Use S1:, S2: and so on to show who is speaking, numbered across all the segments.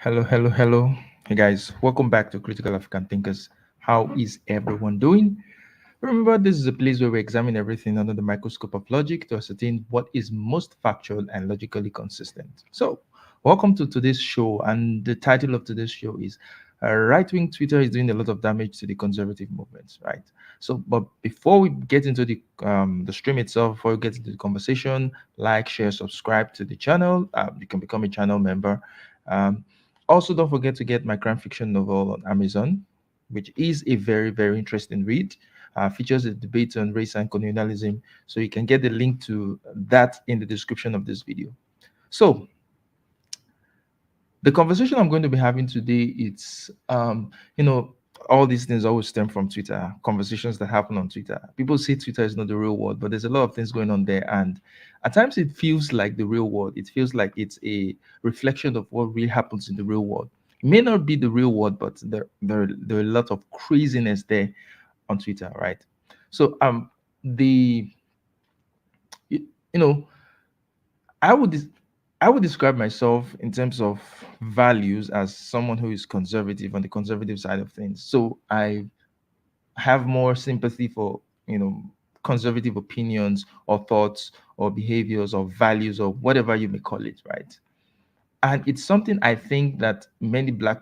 S1: Hello, hello, hello. Hey guys, welcome back to Critical African Thinkers. How is everyone doing? Remember, this is a place where we examine everything under the microscope of logic to ascertain what is most factual and logically consistent. So, welcome to today's show, and the title of today's show is Right Wing Twitter is Doing a Lot of Damage to the Conservative Movement, right? So, but before we get into the stream itself, before we get into the conversation, like, share, subscribe to the channel. You can become a channel member. Um, Also, don't forget to get my crime fiction novel on Amazon, which is a very, very interesting read. Features a debate on race and colonialism. So you can get the link to that in the description of this video. So the conversation I'm going to be having today, it's all these things always stem from Twitter, conversations that happen on Twitter. People say Twitter is not the real world, but there's a lot of things going on there. And at times it feels like the real world. It feels like it's a reflection of what really happens in the real world. It may not be the real world, but there are a lot of craziness there on Twitter, right? So the you you know I would des- I would describe myself in terms of values as someone who is conservative on the conservative side of things. So I have more sympathy for conservative opinions or thoughts or behaviors or values or whatever you may call it, right? And it's something I think that many black,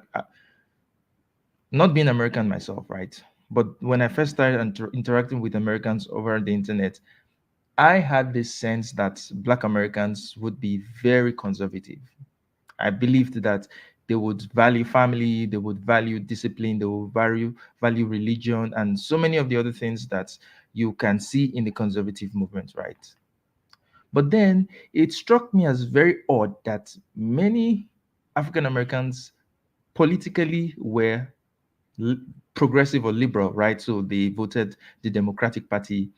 S1: not being American myself, right? But when I first started interacting with Americans over the internet, I had this sense that Black Americans would be very conservative. I believed that they would value family, they would value discipline, they would value religion, and so many of the other things that you can see in the conservative movement, right? But then it struck me as very odd that many African Americans politically were l- progressive or liberal, right? So they voted the Democratic Party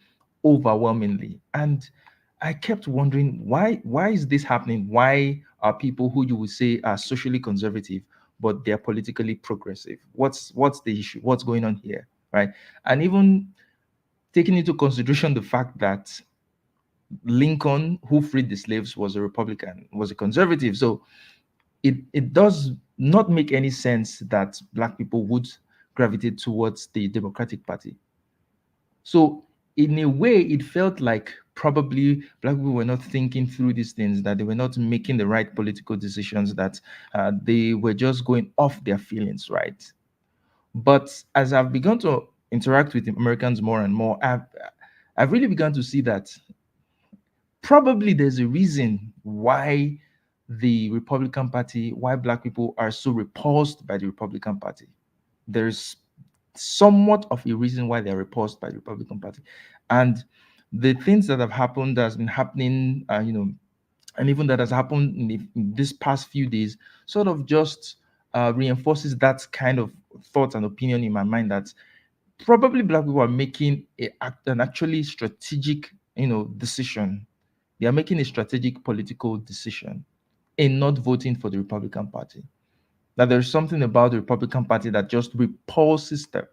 S1: overwhelmingly. And I kept wondering why is this happening? Why are people who you would say are socially conservative, but they're politically progressive? What's the issue? What's going on here? Right. And even taking into consideration the fact that Lincoln, who freed the slaves, was a Republican, was a conservative. So it does not make any sense that black people would gravitate towards the Democratic Party. So in a way, it felt like probably black people were not thinking through these things, that they were not making the right political decisions, that they were just going off their feelings, right? But as I've begun to interact with Americans more and more, I've really begun to see that probably there's a reason why the Republican Party, why black people are so repulsed by the Republican Party. There's somewhat of a reason why they're repulsed by the Republican Party. And the things that have happened, that has been happening, and even that has happened in this past few days, sort of just reinforces that kind of thought and opinion in my mind that probably black people are making an actually strategic, decision. They are making a strategic political decision in not voting for the Republican Party. That there's something about the Republican Party that just repulses them.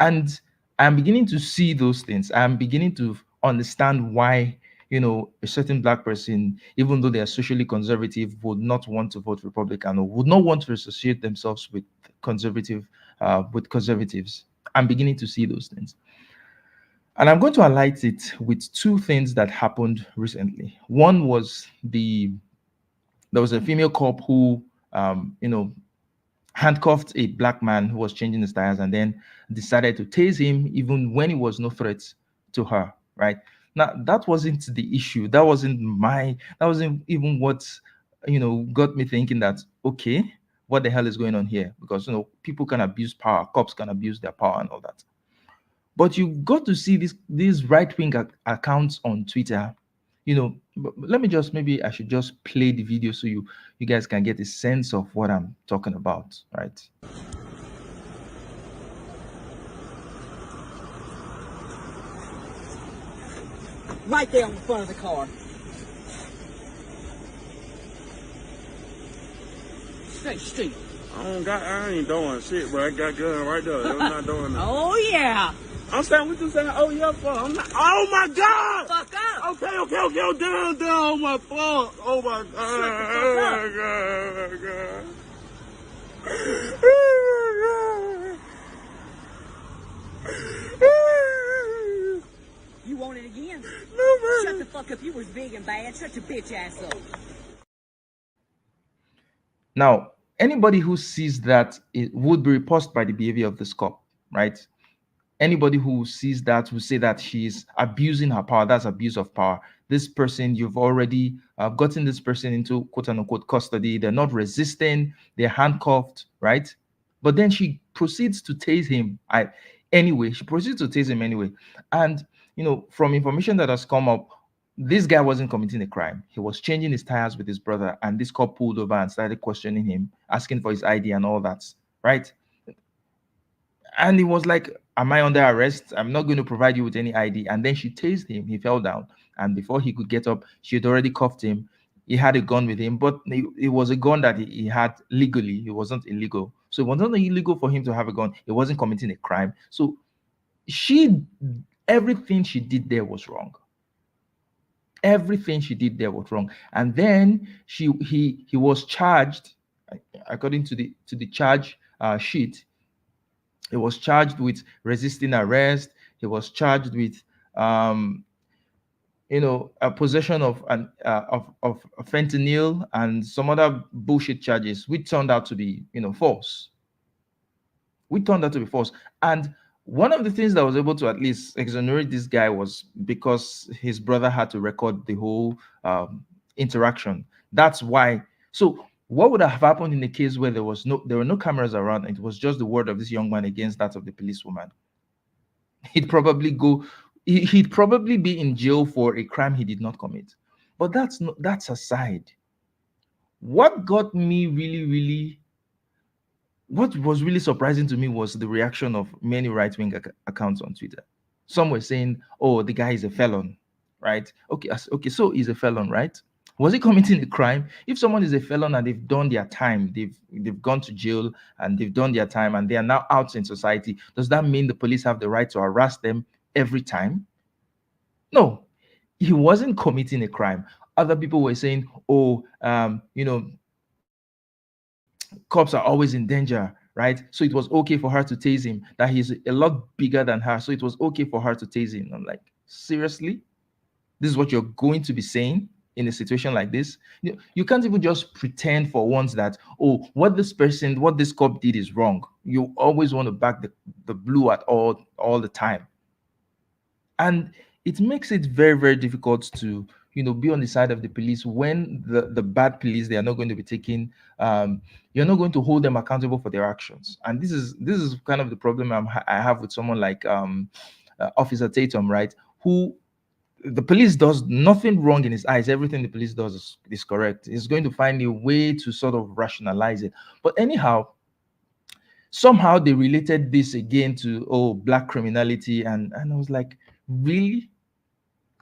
S1: And I'm beginning to see those things. I'm beginning to understand why, a certain black person, even though they are socially conservative, would not want to vote Republican or would not want to associate themselves with conservatives. I'm beginning to see those things. And I'm going to highlight it with two things that happened recently. One was there was a female cop who, handcuffed a black man who was changing his tires and then decided to tase him even when he was no threat to her, right? Now, that wasn't the issue. That wasn't even what, got me thinking that, okay, what the hell is going on here? Because, people can abuse power, cops can abuse their power and all that. But you got to see these right wing accounts on Twitter. Let me just, maybe I should just play the video so you guys can get a sense of what I'm talking about, right?
S2: Right there on the front of the car. Straight.
S3: I ain't doing shit, bro. I got gun right there. I'm not doing that.
S2: Oh yeah.
S3: I'm saying what you saying. Oh yeah, fuck. I'm not. Oh my god.
S2: Fuck up.
S3: Okay. Oh, down. Oh my fuck. Oh my god.
S2: Shut the fuck up.
S3: Oh my god.
S2: You want it again?
S3: No, man.
S2: Shut the fuck up. You was big and bad. Shut your bitch ass up.
S1: Now, anybody who sees that it would be repulsed by the behavior of this cop, right? Anybody who sees that will say that she's abusing her power. That's abuse of power. This person, you've already gotten this person into quote unquote custody. They're not resisting. They're handcuffed, right? But then she proceeds to tase him. She proceeds to tase him anyway. And from information that has come up, this guy wasn't committing a crime. He was changing his tires with his brother, and this cop pulled over and started questioning him, asking for his ID and all that, right? And he was like, am I under arrest? I'm not going to provide you with any ID. And then she tased him. He fell down. And before he could get up, she had already cuffed him. He had a gun with him, but it was a gun that he had legally. It wasn't illegal. So it wasn't illegal for him to have a gun. He wasn't committing a crime. So everything she did there was wrong. Everything she did there was wrong. And then he was charged, according to the charge sheet. He was charged with resisting arrest. He was charged with, a possession of fentanyl and some other bullshit charges, which turned out to be, false. And one of the things that was able to at least exonerate this guy was because his brother had to record the whole interaction. That's why. So what would have happened in the case where there were no cameras around and it was just the word of this young man against that of the policewoman? He'd probably be in jail for a crime he did not commit. But that's aside. What got me what was really surprising to me was the reaction of many right-wing accounts on Twitter. Some were saying, oh, the guy is a felon, right? Okay, so he's a felon, right? Was he committing a crime? If someone is a felon and they've done their time, they've gone to jail and they've done their time and they are now out in society, does that mean the police have the right to harass them every time? No, he wasn't committing a crime. Other people were saying, oh, cops are always in danger, right? So it was okay for her to tase him, that he's a lot bigger than her. So it was okay for her to tase him. I'm like, seriously? This is what you're going to be saying in a situation like this? You can't even just pretend for once that, oh, what this cop did is wrong. You always want to back the blue at all the time. And it makes it very, very difficult to be on the side of the police when the bad police, they are not going to be taking, you're not going to hold them accountable for their actions. And this is kind of the problem I have with someone like Officer Tatum, right? Who the police does nothing wrong in his eyes. Everything the police does is correct. He's going to find a way to sort of rationalize it. But anyhow, somehow they related this again to black criminality, and I was like, really?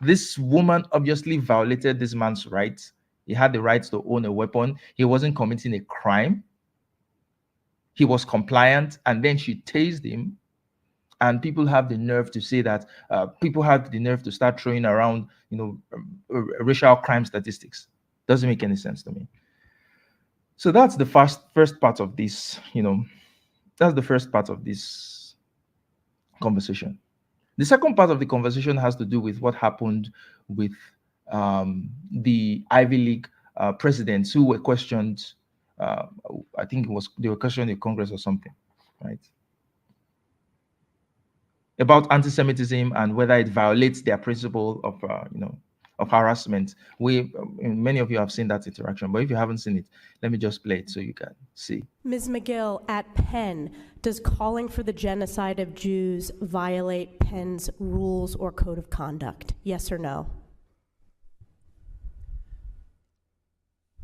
S1: This woman obviously violated this man's rights. He had the right to own a weapon. He wasn't committing a crime. He was compliant, and then she tased him. And people have the nerve to say that, people have the nerve to start throwing around, racial crime statistics. Doesn't make any sense to me. So that's the first part of this, that's the first part of this conversation. The second part of the conversation has to do with what happened with the Ivy League presidents who were questioned. I think they were questioned in Congress or something, right? About anti-Semitism and whether it violates their principle of harassment. Many of you have seen that interaction, but if you haven't seen it, let me just play it so you can see.
S4: Ms. McGill, at Penn, does calling for the genocide of Jews violate Penn's rules or code of conduct? Yes or no?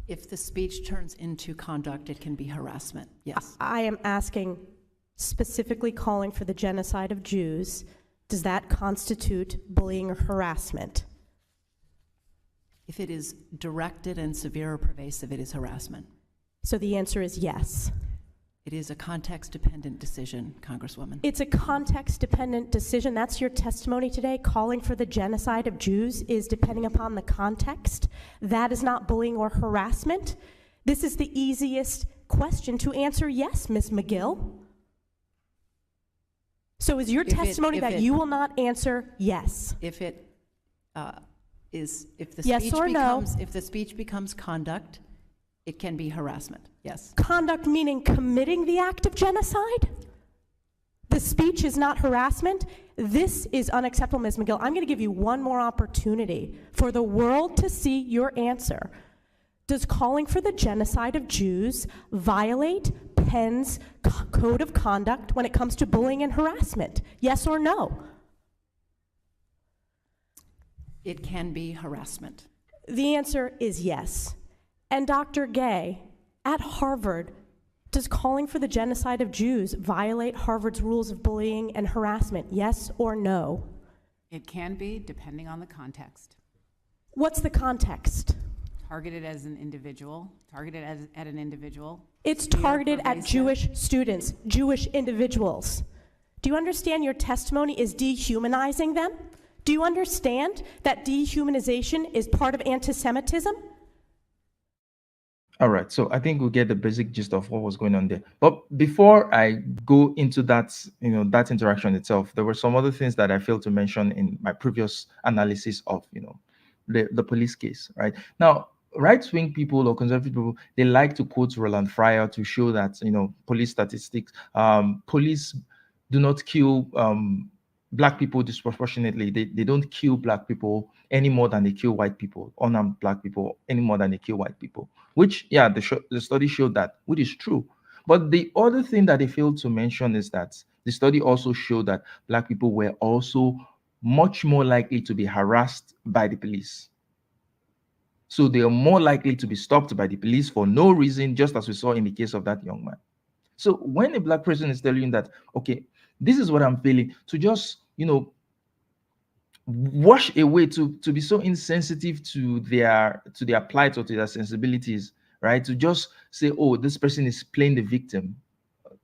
S5: If the speech turns into conduct, it can be harassment, yes.
S4: I am asking, specifically calling for the genocide of Jews, does that constitute bullying or harassment?
S5: If it is directed and severe or pervasive, it is harassment.
S4: So the answer is yes.
S5: It is a context-dependent decision, Congresswoman.
S4: It's a context-dependent decision. That's your testimony today. Calling for the genocide of Jews is depending upon the context. That is not bullying or harassment. This is the easiest question to answer yes, Ms. McGill. So is your
S5: If it-
S4: testimony
S5: if
S4: that
S5: it-
S4: you will not answer yes?
S5: If it if the
S4: Yes
S5: speech
S4: or no?
S5: becomes, if the speech becomes conduct, it can be harassment, yes.
S4: Conduct meaning committing the act of genocide? The speech is not harassment? This is unacceptable, Ms. McGill. I'm going to give you one more opportunity for the world to see your answer. Does calling for the genocide of Jews violate Penn's code of conduct when it comes to bullying and harassment? Yes or no?
S5: It can be harassment.
S4: The answer is yes. And Dr. Gay, at Harvard, does calling for the genocide of Jews violate Harvard's rules of bullying and harassment? Yes or no?
S6: It can be, depending on the context.
S4: What's the context?
S6: Targeted as an individual, targeted at an individual.
S4: It's
S6: Severe,
S4: targeted at
S6: pervasive.
S4: Jewish students, Jewish individuals. Do you understand your testimony is dehumanizing them? Do you understand that dehumanization is part of anti-Semitism?
S1: All right, so I think we get the basic gist of what was going on there. But before I go into that, that interaction itself, there were some other things that I failed to mention in my previous analysis of, the police case, right? Now, right-wing people or conservative people, they like to quote Roland Fryer to show that, police statistics, police do not kill black people disproportionately. They don't kill black people any more than they kill white people, unarmed black people any more than they kill white people, which, yeah, the study showed that, which is true. But the other thing that they failed to mention is that the study also showed that black people were also much more likely to be harassed by the police. So they are more likely to be stopped by the police for no reason, just as we saw in the case of that young man. So when a black person is telling you that, okay, this is what I'm feeling, to just, wash away, to be so insensitive to their plight or to their sensibilities, right? To just say, oh, this person is playing the victim.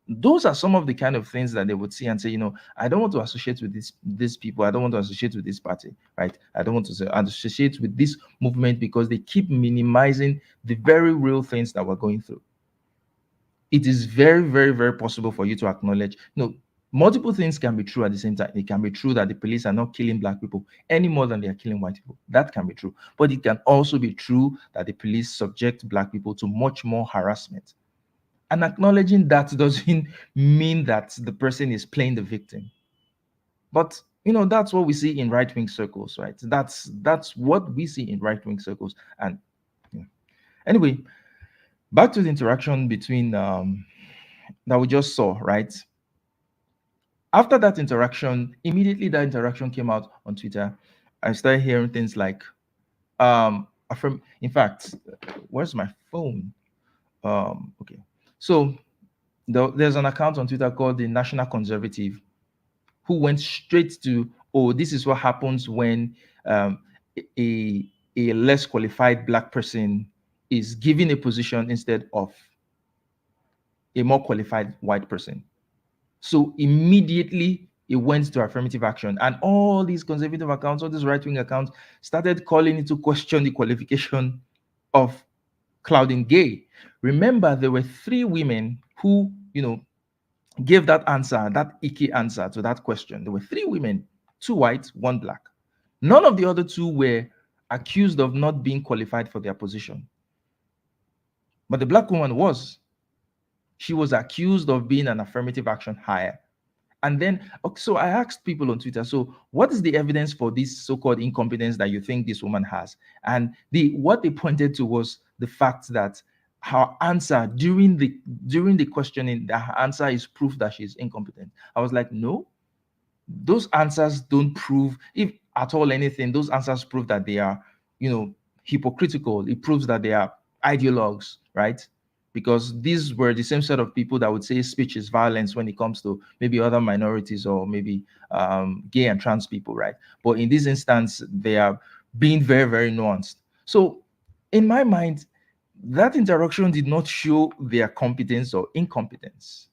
S1: Those are some of the kind of things that they would see and say, I don't want to associate with these people. I don't want to associate with this party, right? I don't want to associate with this movement because they keep minimizing the very real things that we're going through. It is very, very, very possible for you to acknowledge, multiple things can be true at the same time. It can be true that the police are not killing black people any more than they are killing white people. That can be true. But it can also be true that the police subject black people to much more harassment. And acknowledging that doesn't mean that the person is playing the victim. But that's what we see in right-wing circles, right? That's what we see in right-wing circles. And anyway, back to the interaction between that we just saw, right? After that interaction, immediately that interaction came out on Twitter, I started hearing things like, in fact, where's my phone? Okay. So there's an account on Twitter called the National Conservative, who went straight to, oh, this is what happens when a less qualified black person is given a position instead of a more qualified white person. So immediately it went to affirmative action, and all these conservative accounts, all these right-wing accounts started calling into question the qualification of Claudine Gay. Remember, there were 3 women who, gave that answer, that icky answer to that question. There were 3 women, 2 white, 1 black. None of the other 2 were accused of not being qualified for their position. But the black woman was. She was accused of being an affirmative action hire. And then, so I asked people on Twitter, so what is the evidence for this so-called incompetence that you think this woman has? And what they pointed to was the fact that her answer during the questioning, that her answer is proof that she's incompetent. I was like, no, those answers don't prove, if at all anything, those answers prove that they are, hypocritical. It proves that they are ideologues, right? Because these were the same set of people that would say speech is violence when it comes to maybe other minorities or maybe gay and trans people, right? But in this instance, they are being very, very nuanced. So in my mind, that interaction did not show their competence or incompetence.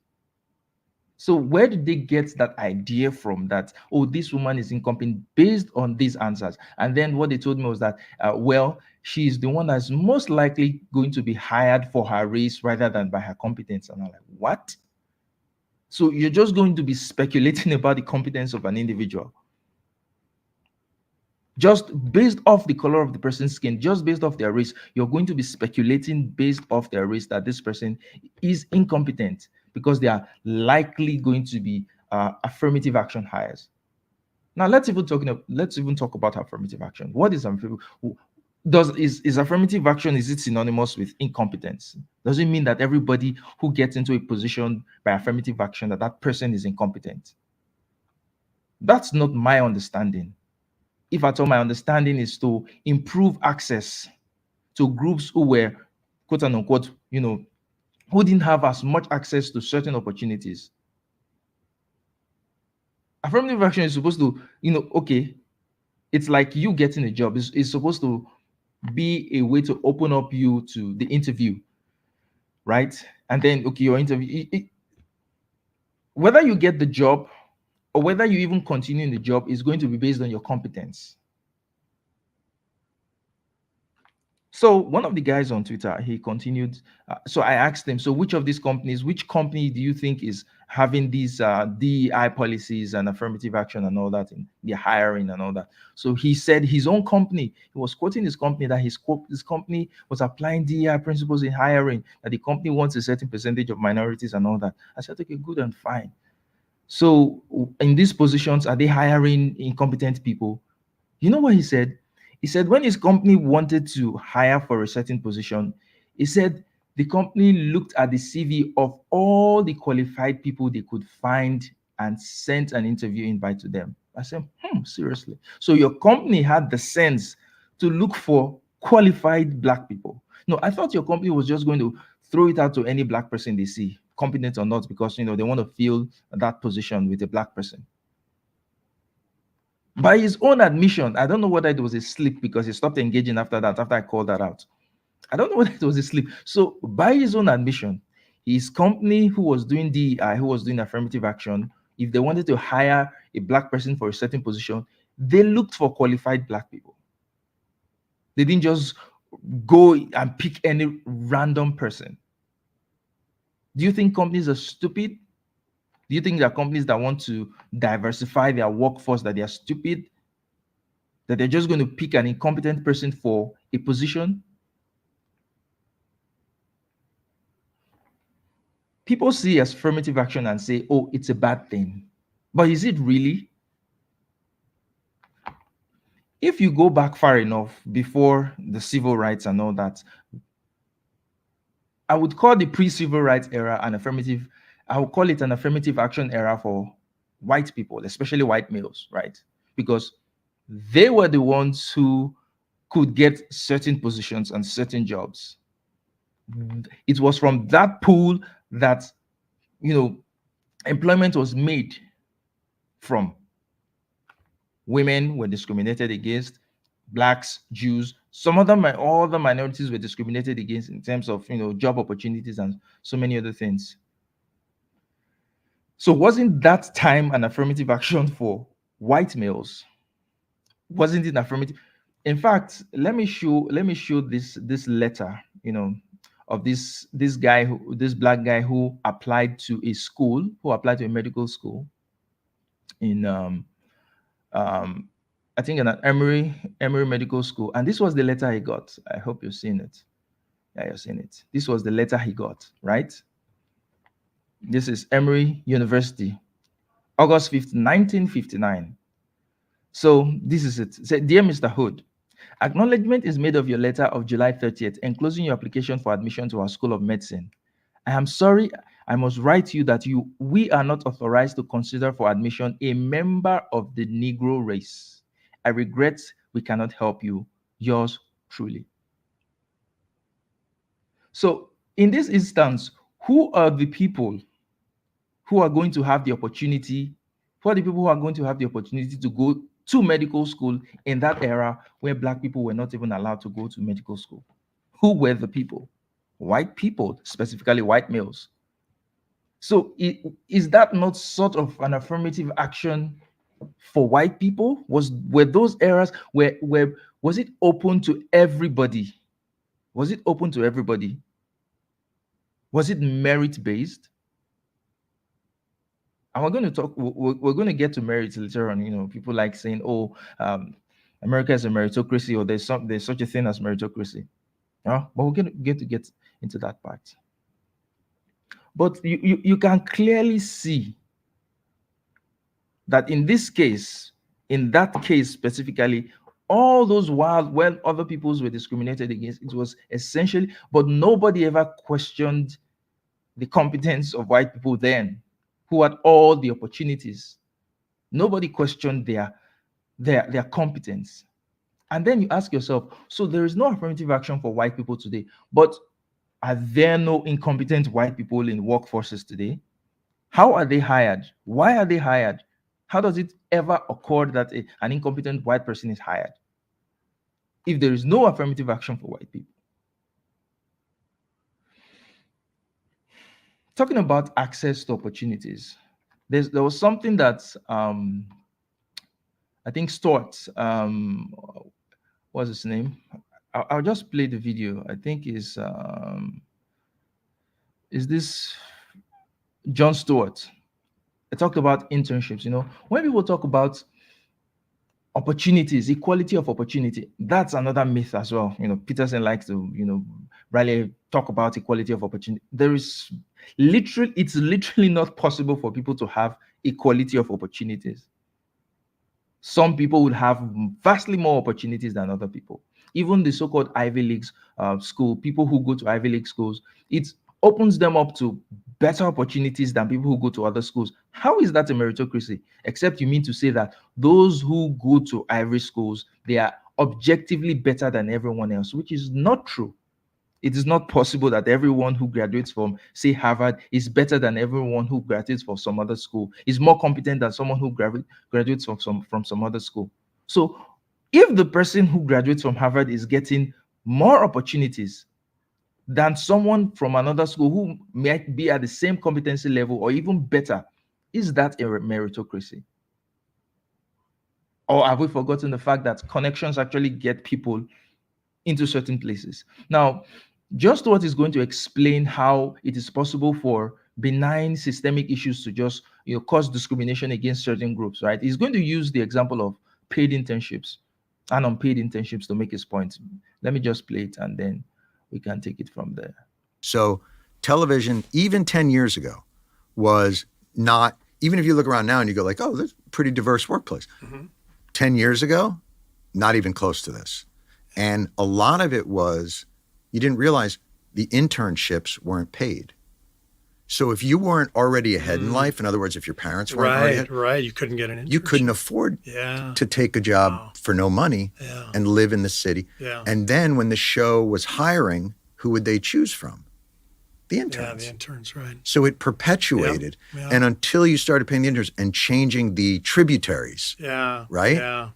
S1: So where did they get that idea from, that, oh, this woman is incompetent based on these answers? And then what they told me was that, well, she's the one that's most likely going to be hired for her race rather than by her competence. And I'm like, what? So you're just going to be speculating about the competence of an individual just based off the color of the person's skin, just based off their race. You're going to be speculating based off their race that this person is incompetent because they are likely going to be affirmative action hires. Now let's even talk about affirmative action. What is affirmative? Is affirmative action, is it synonymous with incompetence? Does it mean that everybody who gets into a position by affirmative action, that person is incompetent? That's not my understanding. If at all, my understanding is to improve access to groups who were, quote unquote, who didn't have as much access to certain opportunities. Affirmative action is supposed to, okay, it's like you getting a job. It's supposed to be a way to open up you to the interview, right? And then, okay, your interview, whether you get the job or whether you even continue in the job is going to be based on your competence. So one of the guys on Twitter, he continued. So I asked him, so which company do you think is having these DEI policies and affirmative action and all that in the hiring and all that? So he said his own company, he was quoting his company, that his company was applying DEI principles in hiring, that the company wants a certain percentage of minorities and all that. I said, okay, good and fine. So in these positions, are they hiring incompetent people? You know what he said? He said when his company wanted to hire for a certain position, he said the company looked at the CV of all the qualified people they could find and sent an interview invite to them. I said, seriously? So your company had the sense to look for qualified Black people? No, I thought your company was just going to throw it out to any Black person they see, competent or not, because they want to fill that position with a Black person. By his own admission, I don't know whether it was a slip because he stopped engaging after that, after I called that out. I don't know whether it was a slip. So by his own admission, his company who was doing DEI, who was doing affirmative action, if they wanted to hire a Black person for a certain position, they looked for qualified Black people. They didn't just go and pick any random person. Do you think companies are stupid? Do you think there are companies that want to diversify their workforce that they are stupid? That they're just going to pick an incompetent person for a position? People see affirmative action and say, oh, it's a bad thing. But is it really? If you go back far enough before the civil rights and all that, I would call the pre-civil rights era I would call it an affirmative action era for white people, especially white males, right? Because they were the ones who could get certain positions and certain jobs. It was from that pool that, employment was made from. Women were discriminated against, Blacks, Jews, all the minorities were discriminated against in terms of, job opportunities and so many other things. So wasn't that time an affirmative action for white males? Wasn't it affirmative? In fact, let me show this letter, of this Black guy who applied to a medical school in I think in an Emory Medical School, and this was the letter he got. I hope you've seen it. Yeah, you've seen it. This was the letter he got, right? This is Emory University, August 5th, 1959. So this is it. It said, Dear Mr. Hood, acknowledgement is made of your letter of July 30th, enclosing your application for admission to our School of Medicine. I am sorry, I must write to you that we are not authorized to consider for admission a member of the Negro race. I regret we cannot help you. Yours truly. So in this instance, who are the people who are going to have the opportunity? Who are the people who are going to have the opportunity to go to medical school in that era where Black people were not even allowed to go to medical school? Who were the people? White people, specifically white males. So is that not sort of an affirmative action for white people? Were those areas where was it open to everybody? Was it open to everybody? Was it merit based? And we're going to talk. We're going to get to merit later on. You know, people like saying, "Oh, America is a meritocracy," or there's such a thing as meritocracy. Yeah, but we're going to get into that part. But you can clearly see that in this case, in that case specifically, all those while when other peoples were discriminated against, it was essentially, but nobody ever questioned the competence of white people then, who had all the opportunities. Nobody questioned their competence. And then you ask yourself, so there is no affirmative action for white people today, but are there no incompetent white people in workforces today? How are they hired? Why are they hired? How does it ever occur that an incompetent white person is hired if there is no affirmative action for white people? Talking about access to opportunities, there was something that I think Stuart, what's his name? I'll just play the video. I think is this John Stewart. I talked about internships. You know, when people talk about opportunities, equality of opportunity, that's another myth as well. You know, Peterson likes to, really talk about equality of opportunity. It's literally not possible for people to have equality of opportunities. Some people would have vastly more opportunities than other people. Even the so-called Ivy Leagues school, people who go to Ivy League schools, it opens them up to better opportunities than people who go to other schools. How is that a meritocracy? Except you mean to say that those who go to Ivy schools, they are objectively better than everyone else, which is not true. It is not possible that everyone who graduates from, say, Harvard is better than everyone who graduates from some other school, is more competent than someone who graduates from some other school. So if the person who graduates from Harvard is getting more opportunities than someone from another school who might be at the same competency level or even better, is that a meritocracy? Or have we forgotten the fact that connections actually get people into certain places? Now, just what is going to explain how it is possible for benign systemic issues to just cause discrimination against certain groups, right? He's going to use the example of paid internships and unpaid internships to make his point. Let me just play it and then we can take it from there.
S7: So television, even 10 years ago, was not, even if you look around now and you go like, oh, that's a pretty diverse workplace. 10 years ago, not even close to this. And a lot of it was, you didn't realize the internships weren't paid. So if you weren't already ahead in life, in other words, if your parents weren't already ahead,
S8: right, you couldn't get an internship.
S7: You couldn't afford to take a job for no money and live in the city. And then when the show was hiring, who would they choose from? The interns.
S8: Yeah, the interns, right.
S7: So it perpetuated. And until you started paying the interns and changing the tributaries. Right?
S8: Yeah.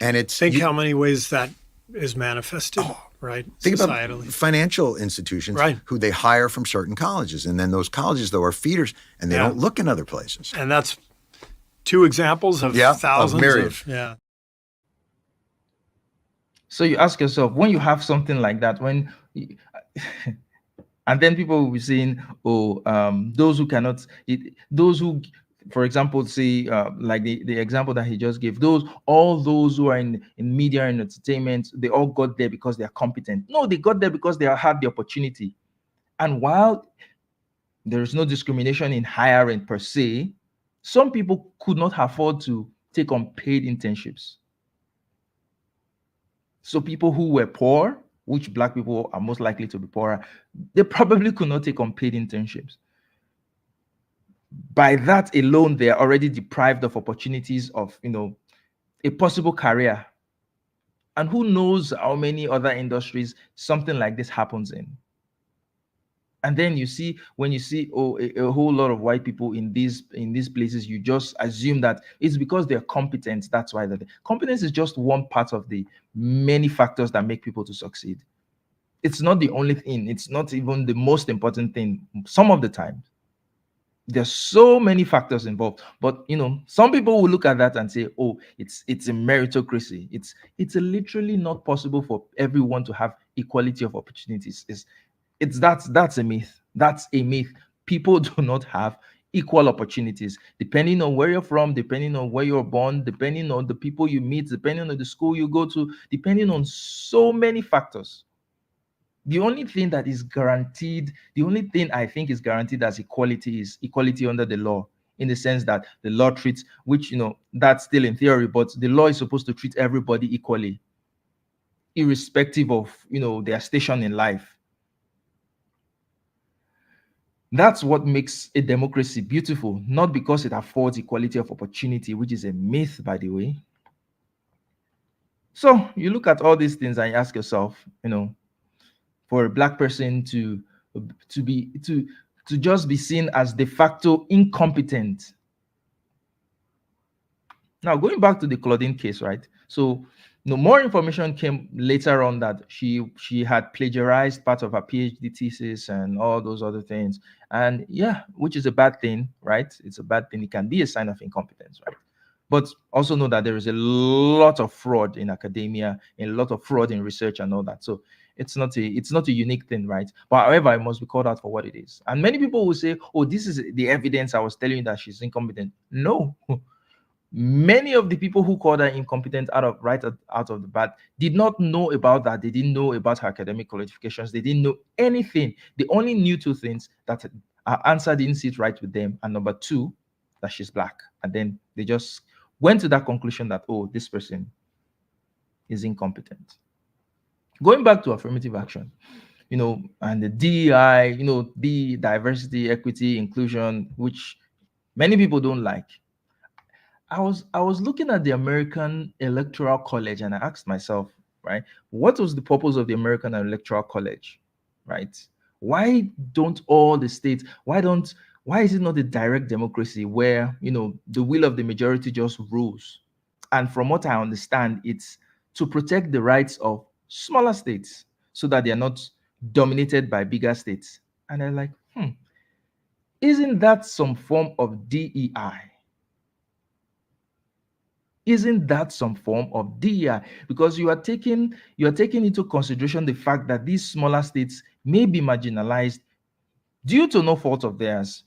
S7: And it's
S8: think how many ways that is manifested. Right.
S7: Think
S8: societally.
S7: About financial institutions who they hire from certain colleges. And then those colleges, though, are feeders and they don't look in other places.
S8: And that's two examples of thousands
S7: of myriad.
S1: So you ask yourself, when you have something like that, and then people will be saying, those who cannot, those who, for example, say, like the example that he just gave, all those who are in media and entertainment, they all got there because they are competent. No, they got there because they had the opportunity. And while there is no discrimination in hiring per se, some people could not afford to take on paid internships. So people who were poor, which Black people are most likely to be poorer, they probably could not take on paid internships. By that alone, they are already deprived of opportunities of, a possible career. And who knows how many other industries something like this happens in. And then when you see a whole lot of white people in these places, you just assume that it's because they're competent. That's why competence is just one part of the many factors that make people to succeed. It's not the only thing. It's not even the most important thing some of the time. There's so many factors involved, but some people will look at that and say, oh, it's a meritocracy. It's literally not possible for everyone to have equality of opportunities. It's that's a myth. That's a myth. People do not have equal opportunities depending on where you're from, depending on where you're born, depending on the people you meet, depending on the school you go to, depending on so many factors. The only thing that is guaranteed, the only thing I think is guaranteed as equality is equality under the law, in the sense that the law treats, which that's still in theory, but the law is supposed to treat everybody equally, irrespective of their station in life. That's what makes a democracy beautiful, not because it affords equality of opportunity, which is a myth, by the way. So you look at all these things and you ask yourself, for a black person to just be seen as de facto incompetent. Now, going back to the Claudine case, right? So, more information came later on that she had plagiarized part of her PhD thesis and all those other things. And yeah, which is a bad thing, right? It's a bad thing. It can be a sign of incompetence, right? But also know that there is a lot of fraud in academia, and a lot of fraud in research and all that. So it's not a unique thing, right? But however, it must be called out for what it is. And many people will say, oh, this is the evidence I was telling you that she's incompetent. No. Many of the people who called her incompetent out of the bat did not know about that. They didn't know about her academic qualifications. They didn't know anything. They only knew two things: that her answer didn't sit right with them, and number two, that she's black. And then they just went to that conclusion that, oh, this person is incompetent. Going back to affirmative action, and the DEI, the diversity, equity, inclusion, which many people don't like. I was looking at the American Electoral College and I asked myself, right, what was the purpose of the American Electoral College, right? Why don't all the states, why is it not a direct democracy where, the will of the majority just rules? And from what I understand, it's to protect the rights of smaller states so that they are not dominated by bigger states. And I'm like, isn't that some form of DEI? Isn't that some form of DEI? Because you are taking into consideration the fact that these smaller states may be marginalized due to no fault of theirs,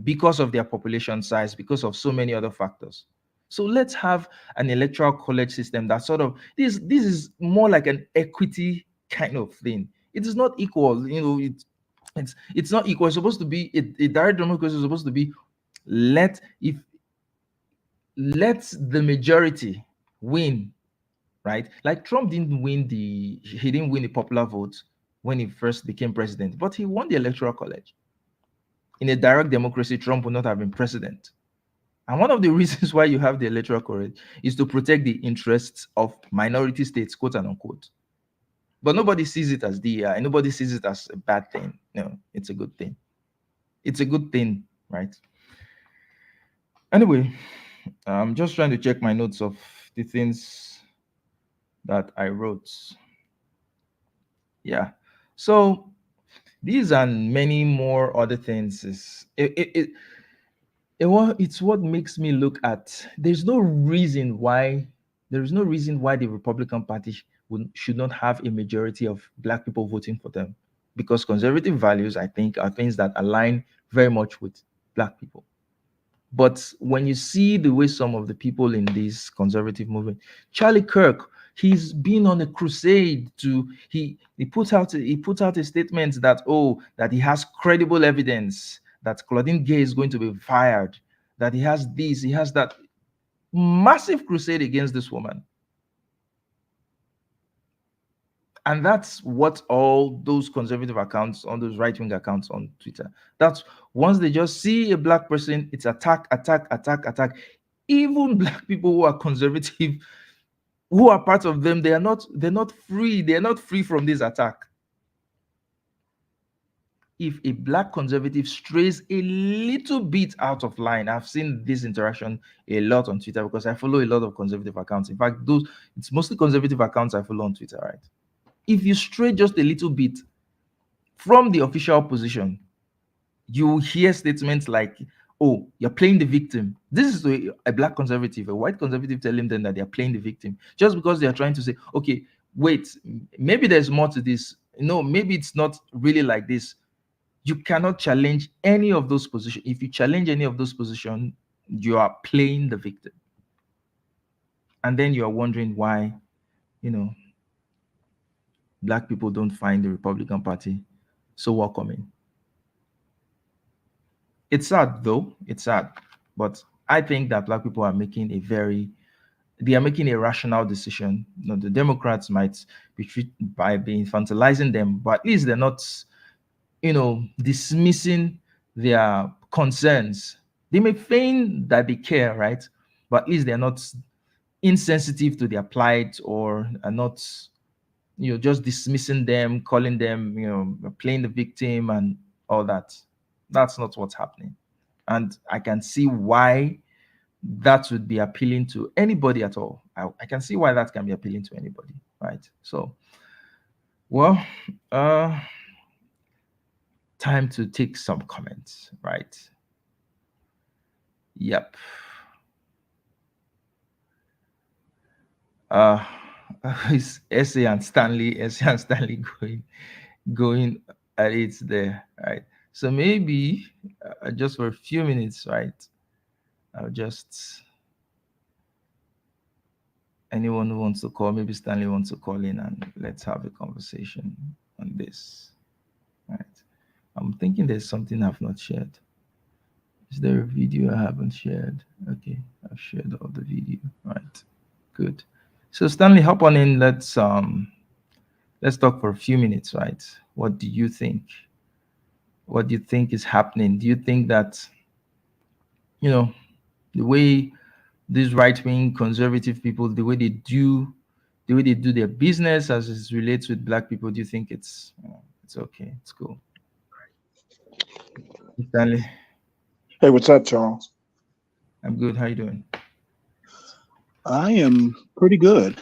S1: because of their population size, because of so many other factors. So let's have an electoral college system that sort of this is more like an equity kind of thing. It is not equal, it's not equal. It's supposed to be a direct democracy is supposed to be let if let the majority win, right? Like Trump didn't win the popular vote when he first became president, but he won the electoral college. In a direct democracy, Trump would not have been president. And one of the reasons why you have the electoral college is to protect the interests of minority states, quote and unquote. But nobody sees it as DEI. Nobody sees it as a bad thing. No, it's a good thing. It's a good thing, right? Anyway, I'm just trying to check my notes of the things that I wrote. Yeah. So these and many more other things it's what makes me look at. There is no reason why the Republican Party should not have a majority of black people voting for them, because conservative values, I think, are things that align very much with black people. But when you see the way some of the people in this conservative movement, Charlie Kirk, he's been on a crusade to he put out a statement that, oh, that he has credible evidence that Claudine Gay is going to be fired, that he has this, he has that. Massive crusade against this woman. And that's what all those conservative accounts, all those right-wing accounts on Twitter, that's once they just see a black person, it's attack, attack, attack, attack. Even black people who are conservative, who are part of them, they're not free from this attack. If a black conservative strays a little bit out of line, I've seen this interaction a lot on Twitter because I follow a lot of conservative accounts. In fact, it's mostly conservative accounts I follow on Twitter, right? If you stray just a little bit from the official position, you hear statements like, "Oh, you're playing the victim." This is a black conservative, a white conservative telling them that they're playing the victim just because they are trying to say, "Okay, wait, maybe there's more to this. No, maybe it's not really like this." You cannot challenge any of those positions. If you challenge any of those positions, you are playing the victim. And then you are wondering why, you know, black people don't find the Republican Party so welcoming. It's sad though, it's sad. But I think that black people are making they are making a rational decision. The Democrats might be treated by being infantilizing them, but at least they're not, dismissing their concerns. They may feign that they care, right? But at least they're not insensitive to their plight, or are not, just dismissing them, calling them, playing the victim and all that. That's not what's happening. And I can see why that would be appealing to anybody at all. I can see why that can be appealing to anybody, right? So, well, time to take some comments, right? Yep. Uh, is Essay and Stanley going at it there, right? So maybe just for a few minutes, right? I'll just anyone who wants to call, maybe Stanley wants to call in and let's have a conversation on this, right? I'm thinking there's something I've not shared. Is there a video I haven't shared? Okay, I've shared all the video, right? Good. So Stanley, hop on in. Let's talk for a few minutes, right? What do you think? What do you think is happening? Do you think that, the way these right-wing conservative people, the way they do their business as it relates with black people, do you think it's okay, it's cool? Stanley,
S9: Hey, what's up, Charles?
S1: I'm good. How you doing?
S9: I am pretty good.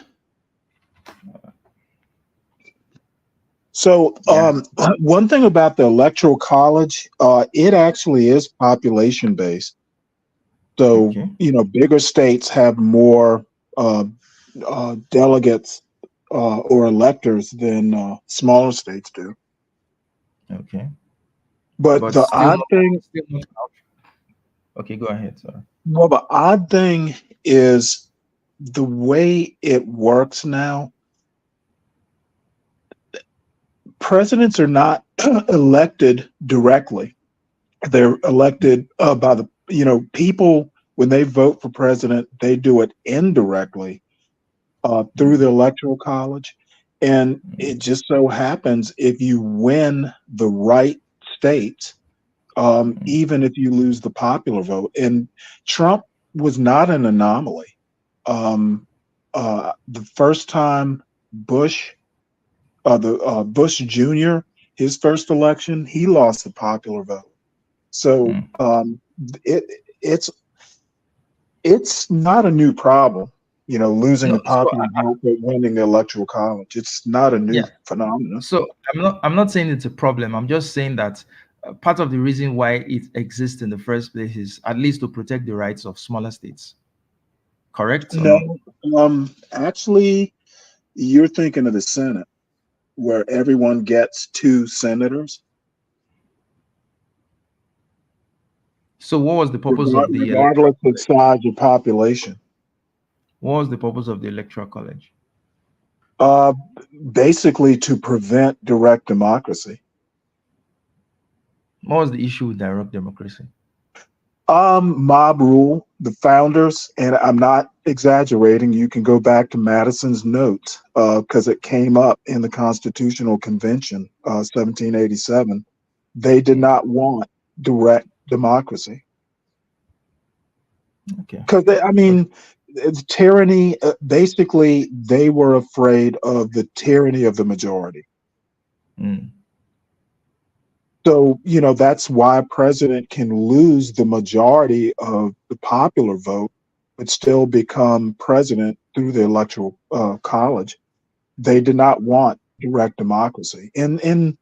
S9: So,
S1: Yeah.
S9: one thing about the electoral college, it actually is population based. So,
S1: Okay.
S9: bigger states have more delegates or electors than smaller states do.
S1: Okay.
S9: But
S1: But
S9: the
S1: still
S9: odd
S1: not,
S9: thing,
S1: still not. Okay, go ahead. Sorry.
S9: well, the odd thing is the way it works now. Presidents are not elected directly. They're elected by the people. When they vote for president, they do it indirectly through the electoral college. And it just so happens if you win the right states, even if you lose the popular vote. And Trump was not an anomaly. The first time Bush Jr., his first election, he lost the popular vote. So it it's not a new problem, losing
S1: No,
S9: the popular vote but winning the electoral college. It's not a new
S1: yeah.
S9: phenomenon.
S1: So I'm not saying it's a problem. I'm just saying that part of the reason why it exists in the first place is at least to protect the rights of smaller states. Correct or no?
S9: No, actually, you're thinking of the Senate, where everyone gets 2 senators,
S1: So what was the purpose of the electoral
S9: regardless of
S1: college?
S9: size or population.
S1: What was the purpose of the electoral college?
S9: Uh, Basically, to prevent direct democracy.
S1: What was the issue with direct democracy?
S9: Mob rule. The founders, and I'm not exaggerating. You can go back to Madison's notes because it came up in the Constitutional Convention, 1787. They did not want direct democracy
S1: Okay.
S9: because it's tyranny. Basically, they were afraid of the tyranny of the majority.
S1: Mm.
S9: So, that's why a president can lose the majority of the popular vote, but still become president through the electoral college. They did not want direct democracy. And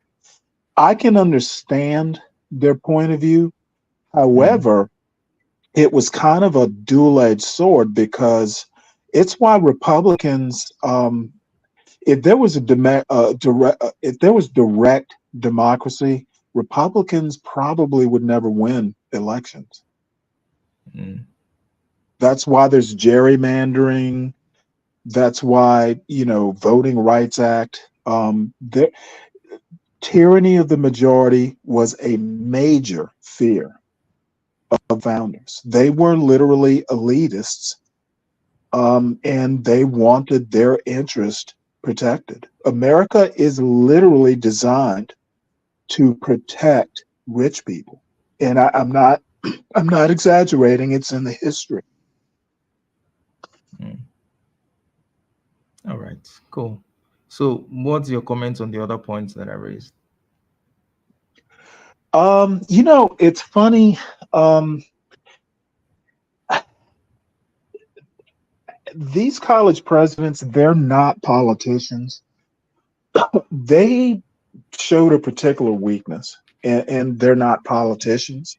S9: I can understand their point of view.
S1: Mm,
S9: However, it was kind of a dual-edged sword because it's why Republicans, if there was if there was direct democracy, Republicans probably would never win elections.
S1: mm,
S9: That's why there's gerrymandering. That's why, Voting Rights Act. The tyranny of the majority was a major fear of founders. They were literally elitists, and they wanted their interest protected. America is literally designed to protect rich people, and I'm not I'm not exaggerating. It's in the history.
S1: mm. All right, cool. So, what's your comments on the other points that I raised?
S9: It's funny. Um, these college presidents, they're not politicians. They showed a particular weakness, and they're not politicians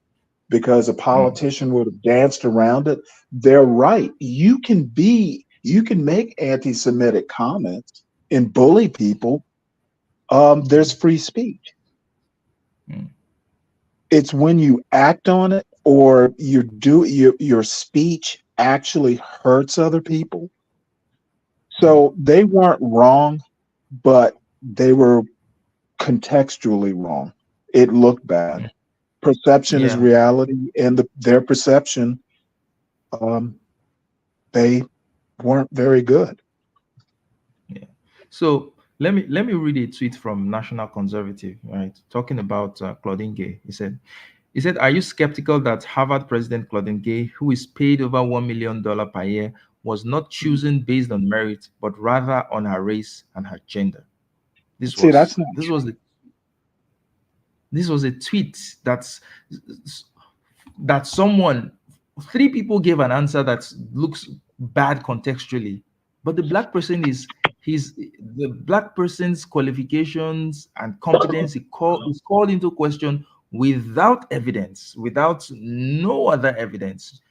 S9: because a
S1: Mm,
S9: politician would have danced around it. They're right. You can make anti-Semitic comments and bully people. There's free speech.
S1: mm,
S9: It's when you act on it or your speech actually hurts other people.
S1: mm,
S9: So they weren't wrong, but they were contextually wrong. It looked bad.
S1: mm.
S9: Perception is
S1: Yeah,
S9: reality, and their perception, um, they weren't very good.
S1: yeah. So let me read a tweet from National Conservative, right? Talking about Claudine Gay. He said, "Are you skeptical that Harvard President Claudine Gay, who is paid over $1 million per year, was not chosen based on merit, but rather on her race and her gender?" This
S9: See,
S1: was
S9: that's not
S1: this was the this was a tweet that someone, three people gave an answer that looks bad contextually, but the black person's qualifications and competence is called into question without evidence, without no other evidence.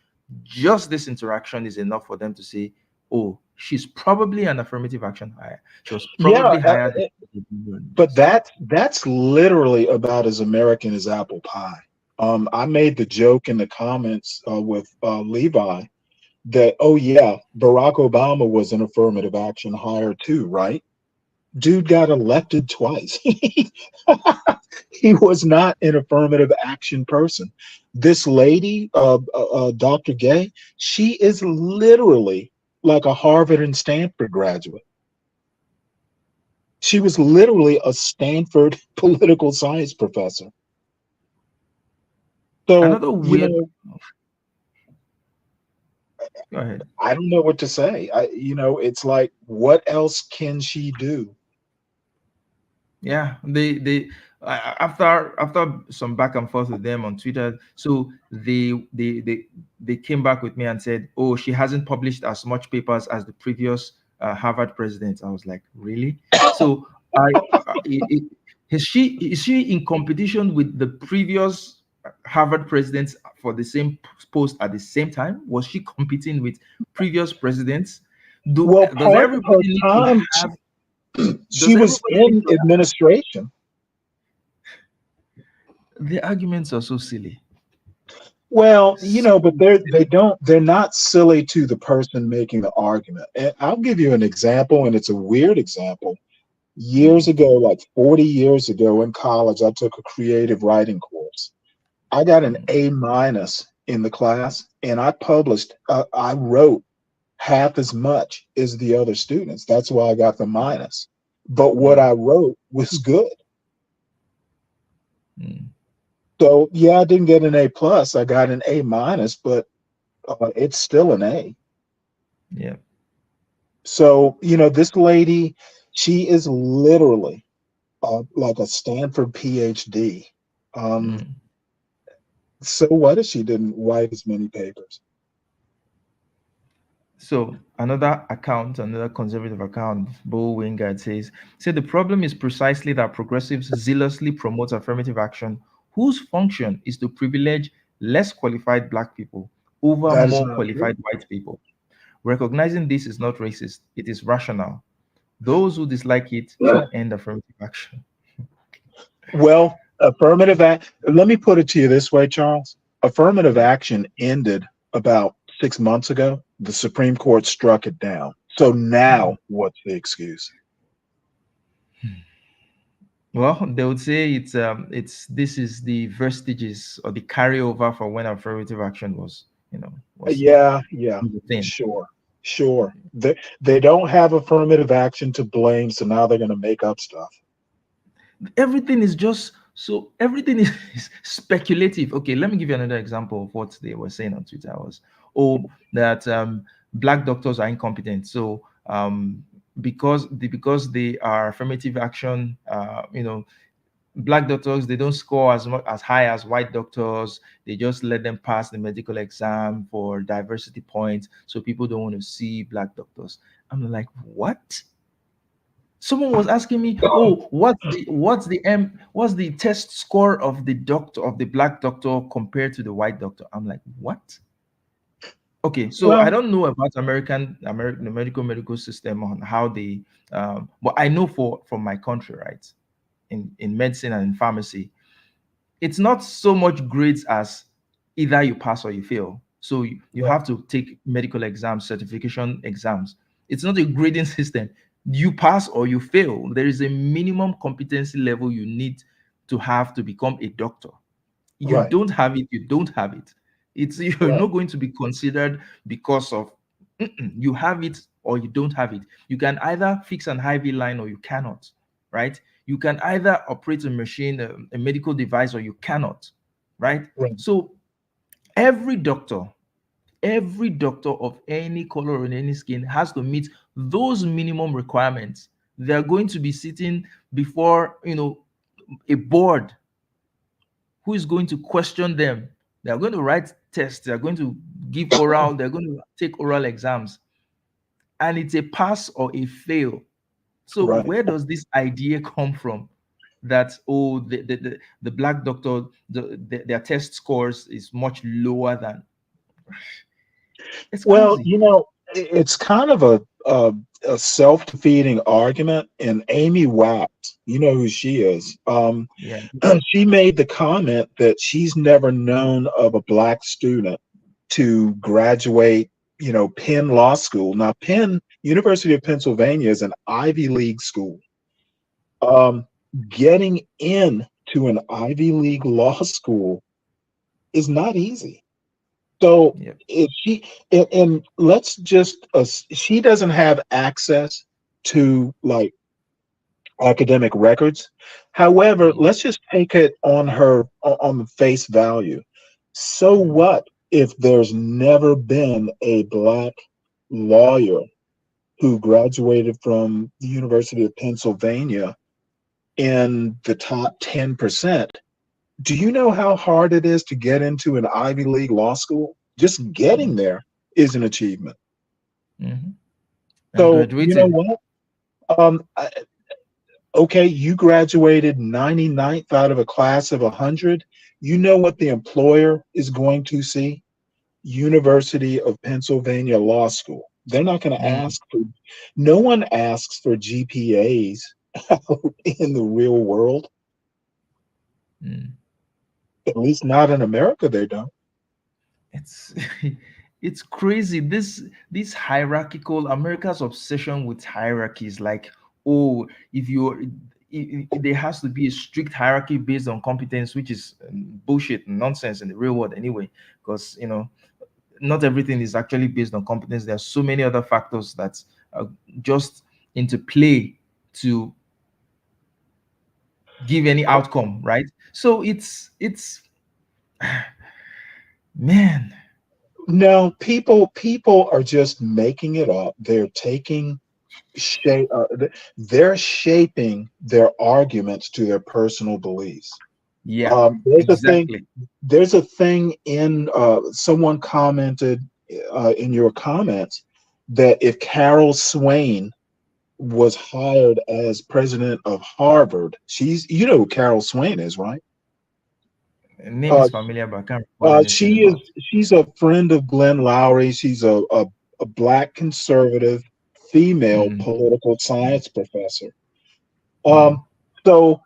S1: Just this interaction is enough for them to say, oh, she's probably an affirmative action hire. She was
S9: yeah,
S1: probably hired
S9: but that's literally about as American as apple pie. I made the joke in the comments with Levi that, oh yeah, Barack Obama was an affirmative action hire too, right? Dude got elected twice. He was not an affirmative action person. This lady, Dr. Gay, she is literally like a Harvard and Stanford graduate. She was literally a Stanford political science professor. So,
S1: another weird. Go ahead.
S9: I don't know what to say. It's like, what else can she do?
S1: Yeah, after some back and forth with them on Twitter, so they came back with me and said, "Oh, she hasn't published as much papers as the previous Harvard president." I was like, "Really?" So is she in competition with the previous Harvard presidents for the same post at the same time? Was she competing with previous presidents? Do
S9: Well,
S1: does
S9: part of her
S1: everybody need to
S9: time,
S1: have
S9: she
S1: does
S9: was
S1: everybody need
S9: in
S1: to
S9: administration.
S1: The arguments are so silly.
S9: Well,
S1: So
S9: but they're not silly to the person making the argument. And I'll give you an example, and it's a weird example. Years
S1: mm,
S9: ago, like 40 years ago in college, I took a creative writing course. I got an
S1: mm,
S9: A minus in the class, and I wrote half as much as the other students. That's why I got the minus. But what
S1: mm,
S9: I wrote was good.
S1: mm.
S9: So yeah, I didn't get an A plus. I got an A minus, but it's still an A.
S1: Yeah.
S9: So this lady, she is literally like a Stanford PhD. Um,
S1: Mm.
S9: so what if she didn't write as many papers?
S1: So another conservative account, Bo Wingard says, the problem is precisely that progressives zealously promote affirmative action whose function is to privilege less qualified black people over
S9: That is
S1: more
S9: not true.
S1: qualified white people. Recognizing this is not racist, it is rational. Those who dislike it should end affirmative action.
S9: Well, affirmative act. Let me put it to you this way, Charles. Affirmative action ended about 6 months ago. The Supreme Court struck it down. So now, what's the excuse?
S1: Well, they would say it's this is the vestiges or the carryover for when affirmative action was, was
S9: Yeah,
S1: the thing.
S9: sure. They don't have affirmative action to blame, so now they're going to make up stuff.
S1: Everything is just so everything is, is speculative. Okay, let me give you another example of what they were saying on Twitter was, oh, that black doctors are incompetent. So because they are affirmative action, black doctors, they don't score as high as white doctors. They just let them pass the medical exam for diversity points, so people don't want to see black doctors. I'm like, what? Someone was asking me, oh, what's the test score of the doctor, of the black doctor compared to the white doctor? I'm like, what? Okay, so I
S9: Well,
S1: don't know about American the medical system on how they, but I know from my country, right? In medicine and in pharmacy, it's not so much grades as either you pass or you fail. So you
S9: right,
S1: have to take medical exams, certification exams. It's not a grading system. You pass or you fail. There is a minimum competency level you need to have to become a doctor. You
S9: right,
S1: don't have it, you don't have it. It's you're
S9: right,
S1: not going to be considered because of you have it or you don't have it. You can either fix an IV line or you cannot, right? You can either operate a machine, a medical device, or you cannot, right?
S9: right,
S1: So every doctor, every doctor of any color or in any skin has to meet those minimum requirements. They're going to be sitting before a board who is going to question them. They are going to write tests, they're going to give oral, they're going to take oral exams, and it's a pass or a fail. So
S9: right.
S1: where does this idea come from that, oh, the black doctor, their test scores is much lower than? It's
S9: Well,
S1: crazy.
S9: it's kind of a self-defeating argument. And Amy Wax, you know who she is.
S1: Yeah.
S9: She made the comment that she's never known of a black student to graduate, Penn Law School. Now, Penn, University of Pennsylvania is an Ivy League school. Um, Getting in to an Ivy League law school is not easy. So
S1: Yep.
S9: if she and let's just she doesn't have access to like academic records. However,
S1: Yeah.
S9: let's just take it on her on the face value. So what if there's never been a black lawyer who graduated from the University of Pennsylvania in the top 10%? Do you know how hard it is to get into an Ivy League law school? Just getting there is an achievement.
S1: Mhm. And
S9: So, you know
S1: graduating.
S9: what? Okay, you graduated 99th out of a class of 100. You know what the employer is going to see? University of Pennsylvania Law School. They're not going to
S1: Mm,
S9: ask for, no one asks for GPAs in the real world.
S1: mm.
S9: At least not in America, they don't.
S1: It's it's crazy. This hierarchical America's obsession with hierarchies, like, oh, if you're there has to be a strict hierarchy based on competence, which is bullshit and nonsense in the real world anyway, because not everything is actually based on competence. There are so many other factors that are just into play to give any outcome, right? So it's man.
S9: No, people are just making it up. They're taking shape. They're shaping their arguments to their personal beliefs.
S1: Yeah,
S9: There's a thing.
S1: exactly.
S9: There's a thing in someone commented in your comments that if Carol Swain was hired as president of Harvard, she's, you know who Carol Swain is, right?
S1: Name
S9: Uh,
S1: is familiar, but I can't recall anything about.
S9: she's a friend of Glenn Lowry. She's a black conservative female
S1: Mm,
S9: political science professor.
S1: mm,
S9: Um, so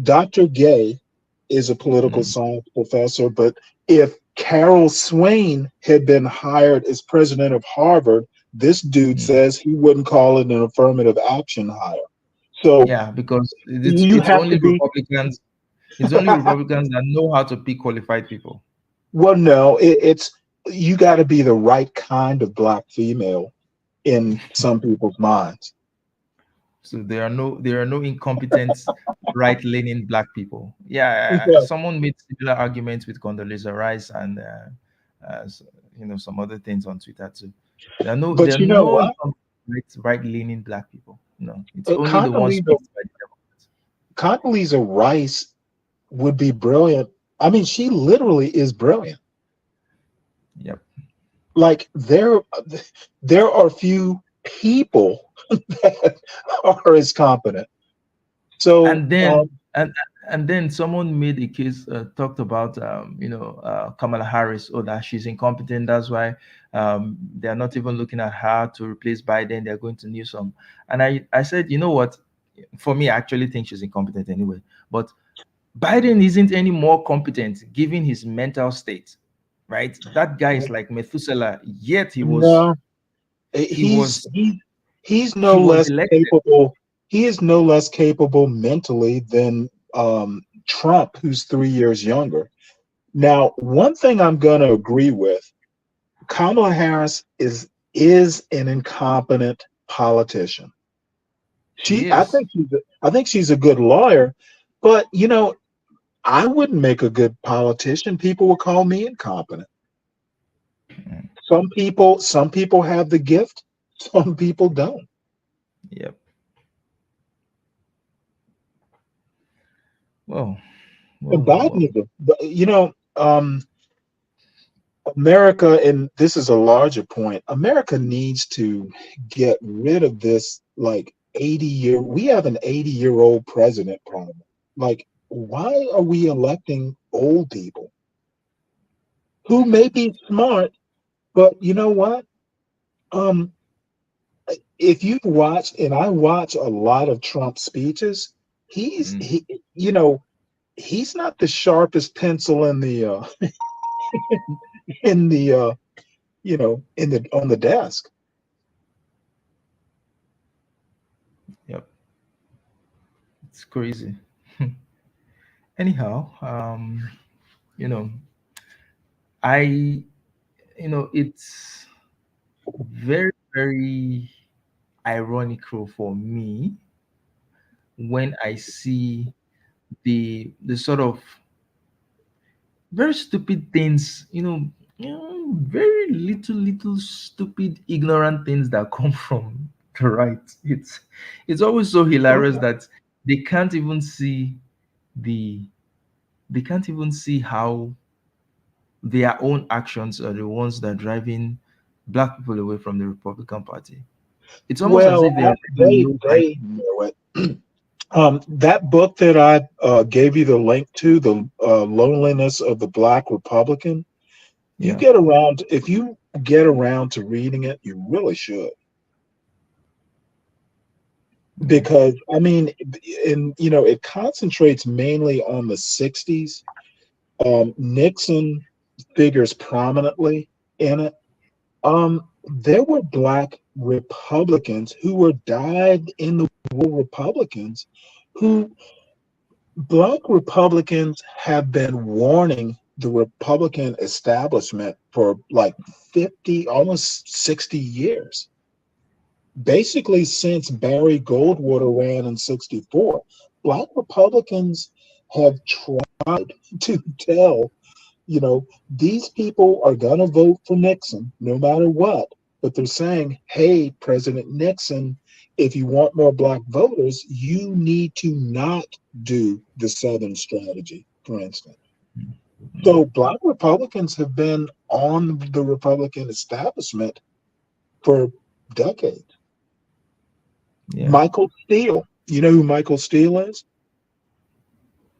S9: Dr. Gay is a political
S1: mm,
S9: science professor, but if Carol Swain had been hired as president of Harvard, this dude
S1: mm.
S9: says he wouldn't call it an affirmative action hire. So
S1: Yeah, because
S9: you
S1: it's
S9: have to
S1: only
S9: be,
S1: Republicans. It's only Republicans that know how to pick qualified people.
S9: well, no, it's you got to be the right kind of black female in some people's minds.
S1: So there are no incompetent right-leaning black people. Yeah,
S9: Yeah.
S1: someone made similar arguments with Condoleezza Rice and some other things on Twitter too. There
S9: But
S1: are
S9: you know
S1: no
S9: what?
S1: incompetent right-leaning black people. No, it's only the ones
S9: Condoleezza,
S1: picked by the Democrats.
S9: Condoleezza Rice would be brilliant. I mean, she literally is brilliant.
S1: Yep.
S9: Like there are few people that are as competent. So
S1: And then and and then someone made a case, talked about Kamala Harris, or that she's incompetent. That's why they're not even looking at her to replace Biden. They're going to Newsom. And I said, you know what? For me, I actually think she's incompetent anyway. But Biden isn't any more competent given his mental state, right? That guy is like Methuselah. Yet
S9: no,
S1: he
S9: he's
S1: was
S9: he he's
S1: he
S9: no
S1: was
S9: less
S1: elected.
S9: capable. He is no less capable mentally than Trump, who's 3 years younger. Now, one thing I'm going to agree with: Kamala Harris is an incompetent politician.
S1: She
S9: I
S1: is.
S9: think I think she's a good lawyer, but I wouldn't make a good politician. People would call me incompetent. Some people have the gift, some people don't.
S1: Yep. Well,
S9: And Biden
S1: well.
S9: is America, and this is a larger point. America needs to get rid of this like 80-year. We have an 80-year-old president problem. Like, why are we electing old people who may be smart, but you know what? Um, if you've watched, and I watch a lot of Trump speeches, he's
S1: Mm,
S9: he you know he's not the sharpest pencil in the in the on the desk.
S1: yep. It's crazy. Anyhow, you know, I, it's very, very ironical for me when I see the sort of very stupid things, very little stupid, ignorant things that come from the right. It's always so hilarious that they can't even see the they can't even see how their own actions are the ones that are driving black people away from the Republican Party. It's almost as
S9: Well,
S1: if they already
S9: they
S1: know right.
S9: they know it. That book that I gave you the link to, the loneliness of the Black Republican. You
S1: Yeah.
S9: get around if you get around to reading it, you really should,
S1: Yeah.
S9: because I mean, it concentrates mainly on the '60s. Nixon figures prominently in it. There were Black Republicans who were dyed in the wool Republicans who Black Republicans have been warning the Republican establishment for like 50, almost 60 years. Basically, since Barry Goldwater ran in '64, Black Republicans have tried to tell, these people are going to vote for Nixon no matter what. But they're saying, hey, President Nixon, if you want more Black voters, you need to not do the Southern strategy, for instance. So Black Republicans have been on the Republican establishment for decades.
S1: Yeah.
S9: Michael Steele, you know who Michael Steele is?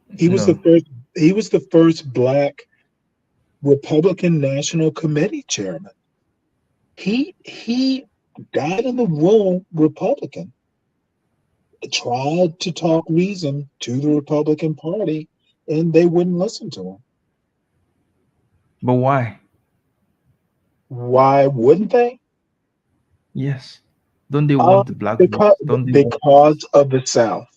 S9: He was the
S1: No,
S9: first. He was the first black Republican National Committee chairman. He died in the womb Republican. Tried to talk reason to the Republican Party, and they wouldn't listen to him.
S1: but why?
S9: Why wouldn't they?
S1: Yes. Don't they
S9: Uh,
S1: want the black
S9: because
S1: votes? Don't they want?
S9: because of the South,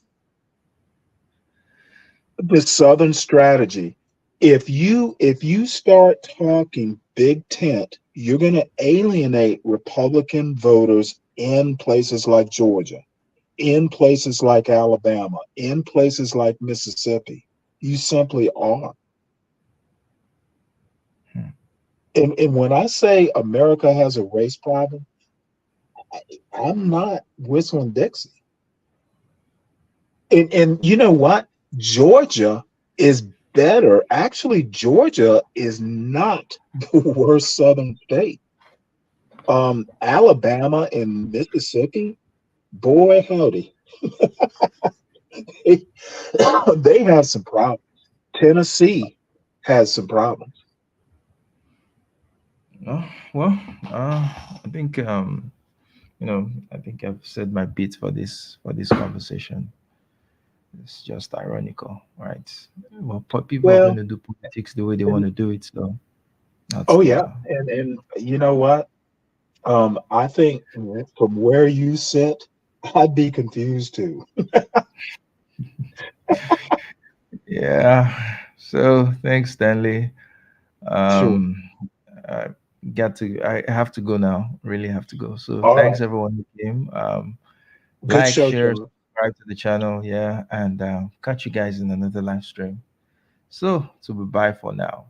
S9: the Southern strategy. If you start talking big tent, you're going to alienate Republican voters in places like Georgia, in places like Alabama, in places like Mississippi. You simply are.
S1: Hmm.
S9: And when I say America has a race problem, I'm not whistling Dixie. And you know what? Georgia is better. Actually, Georgia is not the worst southern state. Alabama and Mississippi, boy howdy, they, they have some problems. Tennessee has some problems.
S1: Oh, well, I think I think I've said my bit for this conversation. It's just ironical, right? Well, people are going
S9: Well,
S1: to do politics the way they want
S9: and
S1: to do it, so that's
S9: oh yeah,
S1: the
S9: and you know what? I think from where you sit, I'd be confused too.
S1: yeah. So thanks, Stanley.
S9: Sure.
S1: Um, I I have to go now. Really have to go. So
S9: All
S1: thanks
S9: right.
S1: everyone who came.
S9: Good
S1: Like,
S9: show,
S1: share,
S9: Charles.
S1: subscribe to the channel. Yeah, and catch you guys in another live stream. So to be bye for now.